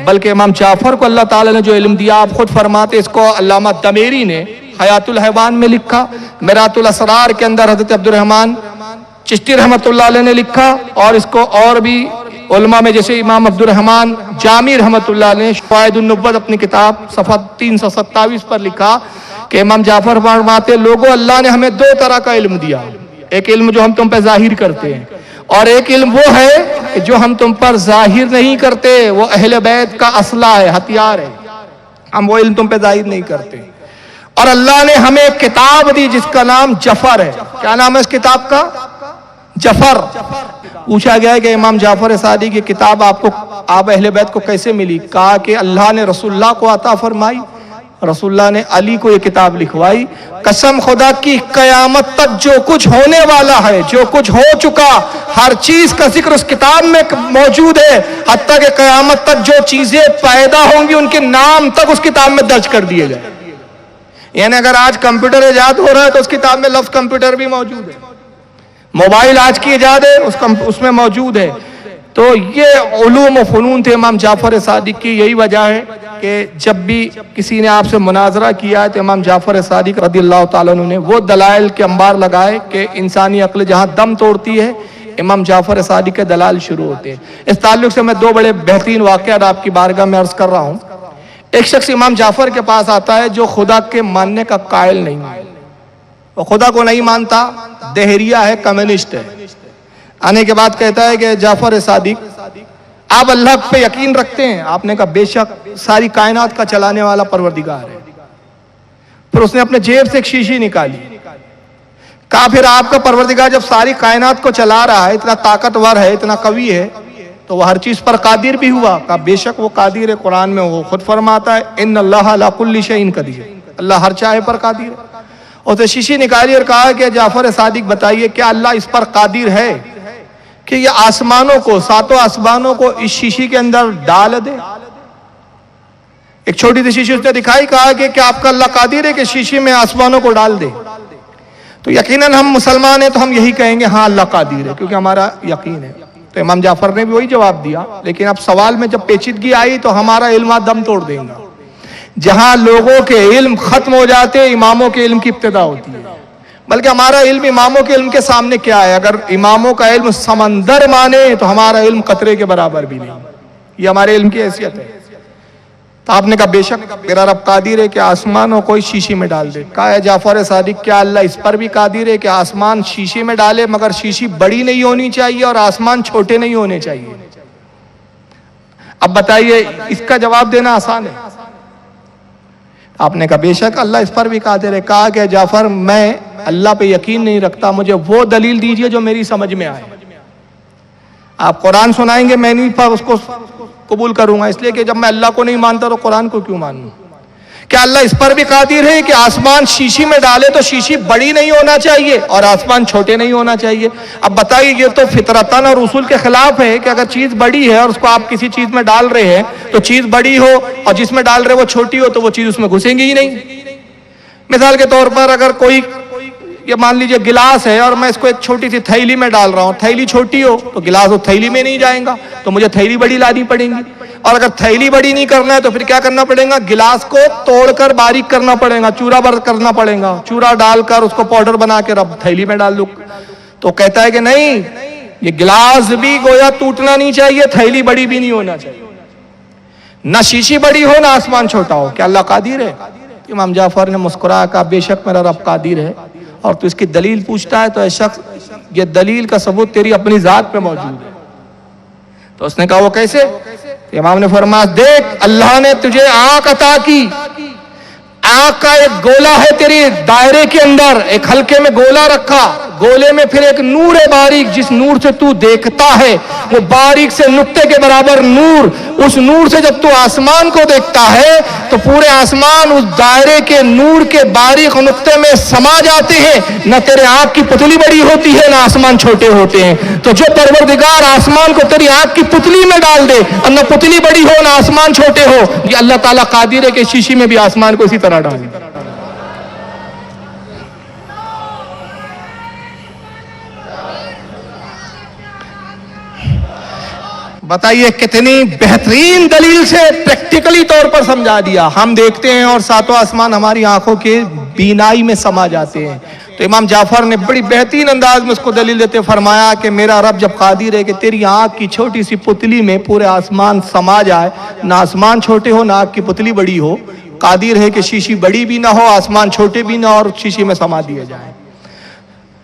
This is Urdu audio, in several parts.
بلکہ امام جعفر کو اللہ تعالیٰ نے جو علم دیا، آپ خود فرماتے، اس کو علامہ دمیری نے حیات الحیوان میں لکھا، میرات الاسرار کے اندر حضرت عبد الرحمن چشتی رحمۃ اللہ علیہ نے لکھا، اور اس کو اور بھی علماء میں جیسے امام عبد الرحمن جامی رحمۃ اللہ علیہ نے شواہد النبوت اپنی کتاب صفحہ 327 پر لکھا کہ امام جعفر فرماتے، لوگوں اللہ نے ہمیں دو طرح کا علم دیا، ایک علم جو ہم تم پہ ظاہر کرتے ہیں، اور ایک علم وہ ہے کہ جو ہم تم پر ظاہر نہیں کرتے، وہ اہل بیت کا اسلحہ ہے، ہتھیار ہے، ہم وہ علم تم پہ ظاہر نہیں کرتے۔ اور اللہ نے ہمیں ایک کتاب دی جس کا نام جفر ہے۔ کیا نام ہے اس کتاب کا؟ جفر۔ پوچھا گیا ہے کہ امام جعفر صادق کی کتاب آپ اہل بیت کو کیسے ملی؟ کہا کہ اللہ نے رسول اللہ کو عطا فرمائی، رسول اللہ نے علی کو یہ کتاب لکھوائی۔ قسم خدا کی، قیامت تک جو کچھ ہونے والا ہے، جو کچھ ہو چکا، ہر چیز کا ذکر اس کتاب میں موجود ہے، حتیٰ کہ قیامت تک جو چیزیں پیدا ہوں گی ان کے نام تک اس کتاب میں درج کر دیے گئے۔ یعنی اگر آج کمپیوٹر ایجاد ہو رہا ہے تو اس کتاب میں لفظ کمپیوٹر بھی موجود ہے، موبائل آج کی ایجاد ہے اس میں موجود ہے۔ تو یہ علوم و فنون تھے امام جعفر صادق کی۔ یہی وجہ ہے کہ جب بھی کسی نے آپ سے مناظرہ کیا ہے تو امام جعفر صادق رضی اللہ تعالیٰ عنہ نے وہ دلائل کے انبار لگائے کہ انسانی عقل جہاں دم توڑتی ہے، امام جعفر صادق کے دلائل شروع ہوتے ہیں۔ اس تعلق سے میں دو بڑے بہترین واقعات آپ کی بارگاہ میں عرض کر رہا ہوں۔ ایک شخص امام جعفر کے پاس آتا ہے جو خدا کے ماننے کا قائل نہیں ہے، وہ خدا کو نہیں مانتا، دہریہ ہے، کمیونسٹ ہے۔ آنے کے بعد کہتا ہے کہ جعفر صادق، آپ اللہ پہ یقین رکھتے ہیں؟ آپ نے کہا بے شک، ساری کائنات کا چلانے والا پروردگار ہے۔ پھر اس نے اپنے جیب سے ایک شیشی نکالی، کہا پھر آپ کا پروردگار جب ساری کائنات کو چلا رہا ہے، اتنا طاقتور ہے، اتنا قوی ہے، تو وہ ہر چیز پر قادر بھی ہوا؟ کہا بے شک وہ قادر ہے، قرآن میں وہ خود فرماتا ہے ان اللہ علی کل شیء قدیر، اللہ ہر چاہے پر قادر ہے۔ اور تو شیشی نکالی اور کہا کہ جعفر صادق بتائیے کیا اللہ اس پر قادر ہے کہ یہ آسمانوں کو، ساتوں آسمانوں کو اس شیشی کے اندر ڈال دے؟ ایک چھوٹی سی شیشی اس نے دکھائی، کہا کہ کیا آپ کا اللہ قادر ہے کہ شیشی میں آسمانوں کو ڈال دے؟ تو یقیناً ہم مسلمان ہیں تو ہم یہی کہیں گے ہاں اللہ قادر ہے، کیونکہ ہمارا یقین ہے۔ تو امام جعفر نے بھی وہی جواب دیا، لیکن اب سوال میں جب پیچیدگی آئی تو ہمارا علم دم توڑ دیں گا۔ جہاں لوگوں کے علم ختم ہو جاتے ہیں، اماموں کے علم کی ابتدا ہوتی ہے۔ بلکہ ہمارا علم اماموں کے علم کے سامنے کیا ہے؟ اگر اماموں کا علم سمندر مانے تو ہمارا علم قطرے کے برابر بھی نہیں، یہ ہمارے علم کی حیثیت ہے۔ تو آپ نے کہا بے شک میرا رب قادر ہے کہ آسمانوں کو اس شیشی میں ڈال دے۔ کہا ہے جعفر صادق کیا اللہ اس پر بھی قادر ہے کہ آسمان شیشے میں ڈالے، مگر شیشی بڑی نہیں ہونی چاہیے اور آسمان چھوٹے نہیں ہونے چاہیے؟ اب بتائیے، اس کا جواب دینا آسان ہے۔ آپ نے کہا بے شک اللہ اس پر بھی قادر ہے۔ کہا کہ جعفر میں اللہ پہ یقین نہیں رکھتا، مجھے وہ دلیل دیجئے جو میری سمجھ میں آئے۔ آپ قرآن سنائیں گے، میں نہیں اس کو قبول کروں گا، اس لیے کہ جب میں اللہ کو نہیں مانتا تو قرآن کو کیوں مانوں؟ کیا اللہ اس پر بھی قادر ہے کہ آسمان شیشی میں ڈالے تو شیشی بڑی نہیں ہونا چاہیے اور آسمان چھوٹے نہیں ہونا چاہیے؟ اب بتائیے، یہ تو فطرتاً اور اصول کے خلاف ہے کہ اگر چیز بڑی ہے اور اس کو آپ کسی چیز میں ڈال رہے ہیں تو چیز بڑی ہو، اور جس میں ڈال رہے وہ چھوٹی ہو تو وہ چیز اس میں گھسیں گی ہی نہیں۔ مثال کے طور پر اگر کوئی، یہ مان لیجئے گلاس ہے اور میں اس کو ایک چھوٹی سی تھیلی میں ڈال رہا ہوں، تھیلی چھوٹی ہو تو گلاس وہ تھیلی میں نہیں جائے گا، تو مجھے تھیلی بڑی لانی پڑے گی۔ اور اگر تھیلی بڑی نہیں کرنا ہے تو پھر کیا کرنا پڑے گا؟ گلاس کو توڑ کر باریک کرنا پڑے گا، چورا بر کرنا پڑے گا، چورا ڈال کر اس کو پاؤڈر بنا کے رب تھیلی میں ڈال دوں۔ تو کہتا ہے کہ نہیں، یہ گلاس بھی گویا ٹوٹنا نہیں چاہیے، تھیلی بڑی بھی نہیں ہونا چاہیے، نہ شیشی بڑی ہو نہ آسمان چھوٹا ہو۔ کیا اللہ قادر ہے؟ امام جعفر نے مسکرا کہا بے شک میرا رب قادر ہے، اور تو اس کی دلیل پوچھتا ہے تو اے شخص، یہ دلیل کا ثبوت تیری اپنی ذات پہ موجود ہے۔ تو اس نے کہا وہ کیسے؟ امام نے فرمایا دیکھ، اللہ نے تجھے آنکھ عطا کی، آنکھ کا ایک گولا ہے تیری دائرے کے اندر، ایک حلقے میں گولا رکھا، گولے میں پھر ایک نور ہے باریک، جس نور سے تو دیکھتا ہے، وہ باریک سے نقطے کے برابر نور، اس نور سے جب تو آسمان کو دیکھتا ہے تو پورے آسمان اس دائرے کے نور کے باریک نقطے میں سما جاتے ہیں، نہ تیرے آنکھ کی پتلی بڑی ہوتی ہے نہ آسمان چھوٹے ہوتے ہیں۔ تو جو پروردگار آسمان کو تیری آنکھ کی پتلی میں ڈال دے اور نہ پتلی بڑی ہو نہ آسمان چھوٹے ہو، یہ اللہ تعالیٰ قادر ہے کہ شیشی میں بھی آسمان کو اسی طرح ڈالے۔ بتائیے کتنی بہترین دلیل سے پریکٹیکلی طور پر سمجھا دیا. ہم دیکھتے ہیں اور ساتوں آسمان ہماری آنکھوں کے بینائی میں سما جاتے ہیں. تو امام جعفر نے بڑی بہترین انداز میں اس کو دلیل دیتے فرمایا کہ میرا رب جب قادر ہے کہ تیری آنکھ کی چھوٹی سی پتلی میں پورے آسمان سما جائے, نہ آسمان چھوٹے ہو نہ آنکھ کی پتلی بڑی ہو, قادر ہے کہ شیشی بڑی بھی نہ ہو, آسمان چھوٹے بھی نہ ہو اور شیشی میں سما دیا جائے.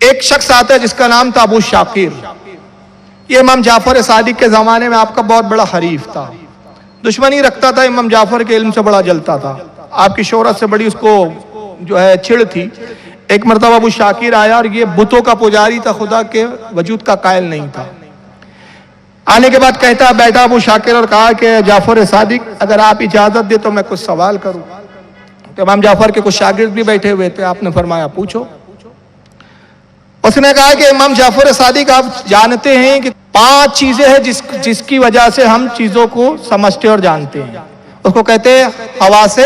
ایک شخص آتا ہے جس کا نام تھا ابو شاکر. یہ امام جعفر صادق کے زمانے میں آپ کا بہت بڑا حریف تھا, دشمنی رکھتا تھا, امام جعفر کے علم سے بڑا جلتا تھا, آپ کی شہرت سے بڑی اس کو جو ہے چڑ تھی. ایک مرتبہ ابو شاکر آیا اور یہ بتوں کا پجاری تھا, خدا کے وجود کا قائل نہیں تھا. آنے کے بعد کہتا بیٹھا ابو شاکر اور کہا کہ جعفر صادق اگر آپ اجازت دے تو میں کچھ سوال کروں. تو امام جعفر کے کچھ شاگرد بھی بیٹھے ہوئے تھے, آپ نے فرمایا پوچھو. اس نے کہا کہ امام جعفر صادق آپ جانتے ہیں کہ 5 چیزیں ہیں جس کی وجہ سے ہم چیزوں کو سمجھتے اور جانتے ہیں. اس کو کہتے ہیں حواس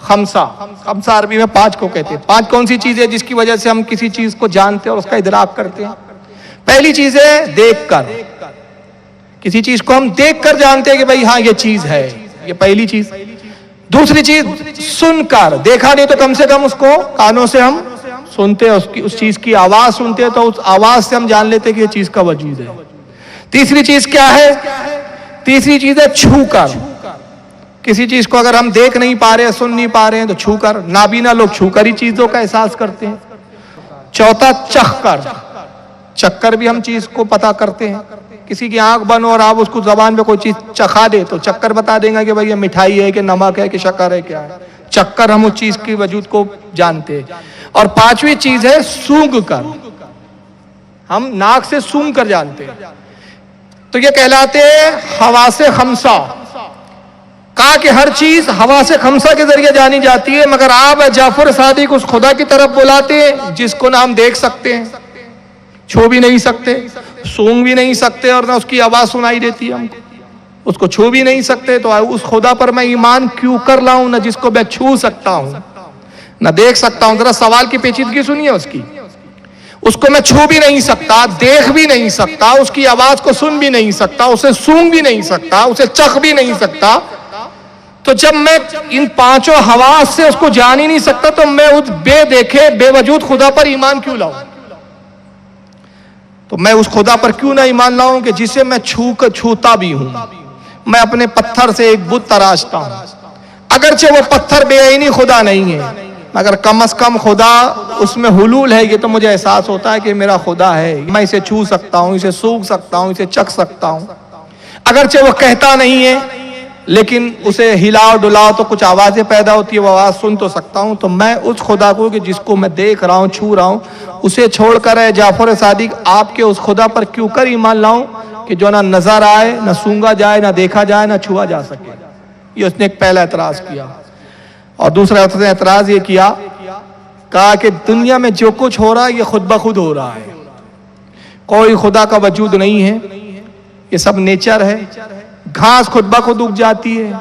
خمسہ. خمسہ عربی میں 5 کو کہتے ہیں. 5 کون سی چیز ہے جس کی وجہ سے ہم کسی چیز کو جانتے اور اس کا ادراک کرتے ہیں؟ پہلی چیز ہے دیکھ کر. کسی چیز کو ہم دیکھ کر جانتے ہیں کہ بھئی ہاں یہ چیز ہے, یہ پہلی چیز. دوسری چیز سن کر, دیکھا نہیں تو کم سے کم اس کو کانوں سے ہم سنتے ہیں, اس چیز کی آواز سنتے ہیں تو اس آواز سے ہم جان لیتے ہیں کہ یہ چیز کا وجود ہے. تیسری چیز کیا ہے؟ تیسری چیز ہے چھو کر. کسی چیز کو اگر ہم دیکھ نہیں پا رہے, سن نہیں پا رہے ہیں تو چھو کر. نابینا لوگ چھو کر ہی چیزوں کا احساس کرتے ہیں. چوتھا چکھ کر. چکھ کر بھی ہم چیز کو پتا کرتے ہیں. کسی کی آنکھ بند ہو اور آپ اس کو زبان پہ کوئی چیز چکھا دے تو چکھ کر بتا دیں گے کہ بھئی یہ مٹھائی ہے کہ نمک ہے کہ شکر ہے کیا ہے. چکھ کر ہم اس چیز کی وجود کو جانتے ہیں. اور 5ویں چیز ہے سونگھ کر. ہم ناک سے سونگھ کر جانتے ہیں. تو یہ کہلاتے ہیں حواس خمسہ. کہا کہ ہر چیز حواس خمسہ کے ذریعے جانی جاتی ہے, مگر آپ جعفر صادق اس خدا کی طرف بلاتے ہیں جس کو نہ ہم دیکھ سکتے ہیں, چھو بھی نہیں سکتے, سونگ بھی نہیں سکتے اور نہ اس کی آواز سنائی دیتی ہے ہم کو, اس کو چھو بھی نہیں سکتے. تو اس خدا پر میں ایمان کیوں کر لاؤں نہ جس کو میں چھو سکتا ہوں نہ دیکھ سکتا ہوں. ذرا سوال کی پیچیدگی سنیے اس کی. اس کو میں چھو بھی نہیں سکتا, دیکھ بھی نہیں سکتا, اس کی آواز کو سن بھی نہیں سکتا, اسے سونگ بھی نہیں سکتا, اسے چکھ بھی نہیں سکتا. تو جب میں ان 5 حواس سے اس کو جان ہی نہیں سکتا تو میں اس بے دیکھے بے وجود خدا پر ایمان کیوں لاؤں؟ تو میں اس خدا پر کیوں نہ ایمان لاؤں کہ جسے میں چھوتا بھی ہوں. میں اپنے پتھر سے ایک بت تراشتا ہوں, اگرچہ وہ پتھر بے عینی خدا نہیں ہے, مگر کم از کم خدا اس میں حلول ہے. یہ تو مجھے احساس ہوتا ہے کہ میرا خدا ہے, میں اسے چھو سکتا ہوں, اسے سونگھ سکتا ہوں, اسے چکھ سکتا ہوں. اگرچہ وہ کہتا نہیں ہے لیکن اسے ہلاؤ ڈلاؤ تو کچھ آوازیں پیدا ہوتی ہے, وہ آواز سن تو سکتا ہوں. تو میں اس خدا کو کہ جس کو میں دیکھ رہا ہوں, چھو رہا ہوں, اسے چھوڑ کر ہے جعفر صادق آپ کے اس خدا پر کیوں کر ایمان لاؤں کہ جو نہ نظر آئے, نہ سونگا جائے, نہ دیکھا جائے, نہ چھوا جا سکے. یہ اس نے ایک پہلا اعتراض کیا. اور دوسرا اس نے اعتراض یہ کیا, کہا کہ دنیا میں جو کچھ ہو رہا ہے یہ خود بخود ہو رہا ہے, کوئی خدا کا وجود نہیں ہے, یہ سب نیچر ہے. گھاس خود بخود اگ جاتی ہے.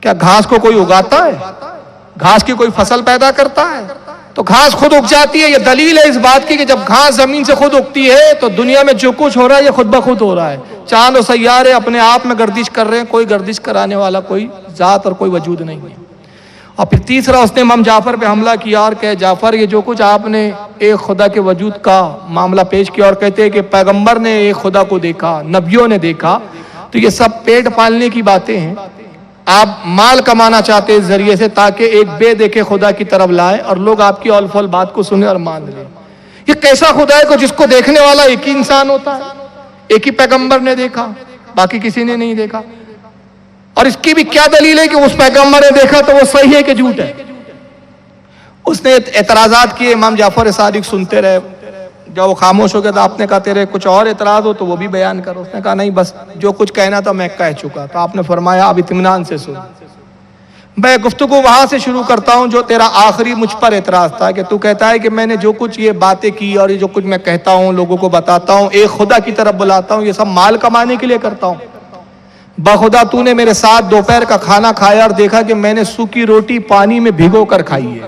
کیا گھاس کو کوئی اگاتا ہے؟ گھاس کی کوئی فصل پیدا کرتا ہے؟ تو گھاس خود اگ جاتی ہے. یہ دلیل ہے اس بات کی کہ جب گھاس زمین سے خود اگتی ہے تو دنیا میں جو کچھ ہو رہا ہے یہ خود بخود ہو رہا ہے. چاند و سیارے اپنے آپ میں گردش کر رہے ہیں, کوئی گردش کرانے والا کوئی ذات اور کوئی وجود نہیں ہے. اور پھر تیسرا اس نے امام جعفر پہ حملہ کیا اور کہ جعفر یہ جو کچھ آپ نے ایک خدا کے وجود کا معاملہ پیش کیا اور کہتے ہیں کہ پیغمبر نے ایک خدا کو دیکھا, نبیوں نے دیکھا, تو یہ سب پیٹ پالنے کی باتیں ہیں. آپ مال کمانا چاہتے اس ذریعے سے تاکہ ایک بے دیکھے خدا کی طرف لائے اور لوگ آپ کی اول فول بات کو سنیں اور مان لیں. یہ کیسا خدا ہے جس کو دیکھنے والا ایک ہی انسان ہوتا ہے, ایک ہی پیغمبر نے دیکھا, باقی کسی نے نہیں دیکھا. اور اس کی بھی کیا دلیل ہے کہ اس پیغمبر نے دیکھا تو وہ صحیح ہے کہ جھوٹ ہے؟ اس نے اعتراضات کیے, امام جعفر صادق سنتے رہے. جب وہ خاموش ہو گیا تو آپ نے کہا تیرے کچھ اور اعتراض ہو تو وہ بھی بیان کرو. اس نے کہا نہیں, بس جو کچھ کہنا تھا میں کہہ چکا. تو آپ نے فرمایا اب اطمینان سے سن, میں گفتگو وہاں سے شروع کرتا ہوں جو تیرا آخری مجھ پر اعتراض تھا کہ تو کہتا ہے کہ میں نے جو کچھ یہ باتیں کی اور یہ جو کچھ میں کہتا ہوں, لوگوں کو بتاتا ہوں, ایک خدا کی طرف بلاتا ہوں, یہ سب مال کمانے کے لیے کرتا ہوں. بخدا تو نے میرے ساتھ دوپہر کا کھانا کھایا اور دیکھا کہ میں نے سوکھی روٹی پانی میں بھگو کر کھائی ہے.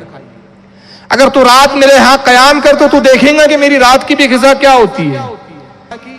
اگر تو رات میرے ہاں قیام کر تو دیکھیں گا کہ میری رات کی بھی غذا کیا ہوتی ہے.